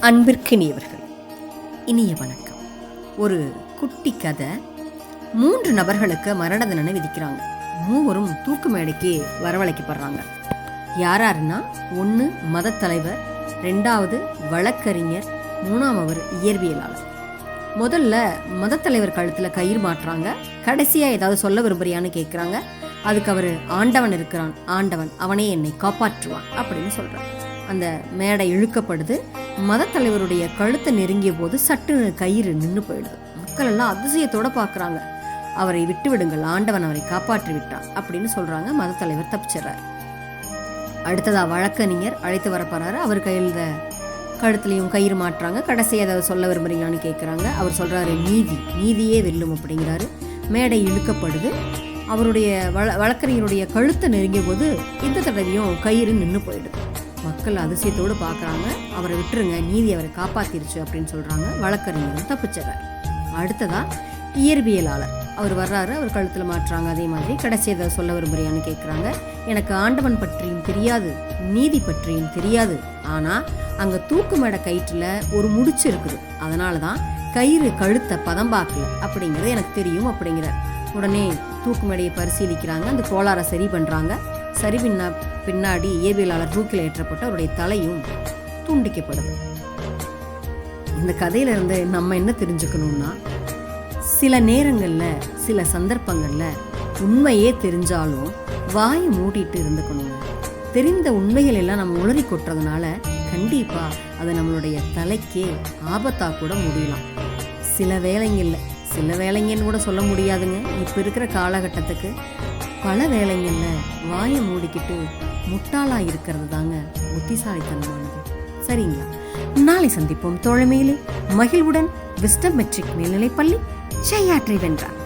அன்பிற்கினியவர்கள், இனிய வணக்கம். ஒரு குட்டி கதை. 3 நபர்களுக்கு மரண தண்டனை விதிக்கிறாங்க. மூவரும் தூக்கு மேடைக்கு வரவழைக்கப்படுறாங்க. யாராருன்னா, 1 மத தலைவர், 2வது வழக்கறிஞர், 3ஆமவர் இயற்பியலாளர். முதல்ல மத தலைவர் கழுத்தில் கயிறு மாட்டுறாங்க. கடைசியாக ஏதாவது சொல்ல விரும்புறியான்னு கேட்குறாங்க. அதுக்கு அவர், ஆண்டவன் இருக்கிறான், ஆண்டவன் அவனே என்னை காப்பாற்றுவான் அப்படின்னு சொல்கிறார். அந்த மேடை இழுக்கப்படுது. மத தலைவருடைய கழுத்தை நெருங்கிய போது சட்டு கயிறு நின்று போயிடுது. மக்கள் எல்லாம் அதிசயத்தோட பார்க்குறாங்க. அவரை விட்டு விடுங்கள், ஆண்டவன் அவரை காப்பாற்றி விட்டான் அப்படின்னு சொல்கிறாங்க. மத தலைவர் தப்பிச்சிடறார். அடுத்ததா வழக்கறிஞர் அழைத்து வரப்படுறாரு. அவர் கையில் கழுத்துலையும் கயிறு மாட்டுறாங்க. கடைசியாக ஏதாவது சொல்ல விரும்புறீங்களான்னு கேட்குறாங்க. அவர் சொல்கிறாரு, நீதியே வெல்லும் அப்படிங்கிறாரு. மேடை இழுக்கப்படுது. அவருடைய வழக்கறிஞருடைய கழுத்தை நெருங்கிய போது இந்த தடவையும் கயிறு நின்று போயிடுது. மக்கள் அதிசயத்தோடு பார்க்குறாங்க. அவரை விட்டுருங்க, நீதி அவரை காப்பாற்றிருச்சு அப்படின்னு சொல்கிறாங்க. வழக்கறிஞரும் தப்பிச்சிடறார். அடுத்ததா இயற்பியலாளர் அவர் வர்றாரு. அவர் கழுத்தில் மாட்டுறாங்க. அதே மாதிரி கடைசி ஏதாவது சொல்ல விரும்புறியான்னு கேட்குறாங்க. எனக்கு ஆண்டவன் பற்றியும் தெரியாது, நீதி பற்றியும் தெரியாது, ஆனால் அங்கே தூக்கு மேடை கயிற்றில் ஒரு முடிச்சு இருக்குது, அதனால தான் கயிறு கழுத்தை பதம் பார்க்கல அப்படிங்கிறது எனக்கு தெரியும் அப்படிங்கிறார். உடனே தூக்கு மேடையை பரிசீலிக்கிறாங்க. அந்த கோளாறை சரி பண்ணுறாங்க. சரி பின்னாடி இயற்பியலாளர் தூக்கில் ஏற்றப்பட்டு அவருடைய தலையும் துண்டிக்கப்படுது. இந்த கதையிலிருந்து நம்ம என்ன தெரிஞ்சுக்கணும்னா, சில நேரங்களில் சில சந்தர்ப்பங்களில் உண்மையே தெரிஞ்சாலும் வாயை மூடிட்டு இருந்துக்கணுங்க. தெரிந்த உண்மைகள் எல்லாம் நம்ம உளறி கொட்டுறதுனால கண்டிப்பாக அது நம்மளுடைய தலைக்கே ஆபத்தாக கூட முடியலாம். சில வேலைங்கன்னு கூட சொல்ல முடியாதுங்க. இப்போ இருக்கிற காலகட்டத்துக்கு பல வேலைங்களில் வாயை மூடிக்கிட்டு முட்டாளாக இருக்கிறது தாங்க புத்திசாலித்தனமானது. சரிங்களா? நாளை சந்திப்போம் தோழமையிலே. மகிழ்வுடன் விஸ்டம் மெட்ரிக் மேல்நிலைப்பள்ளி, செய்யாற்றை வென்றார்.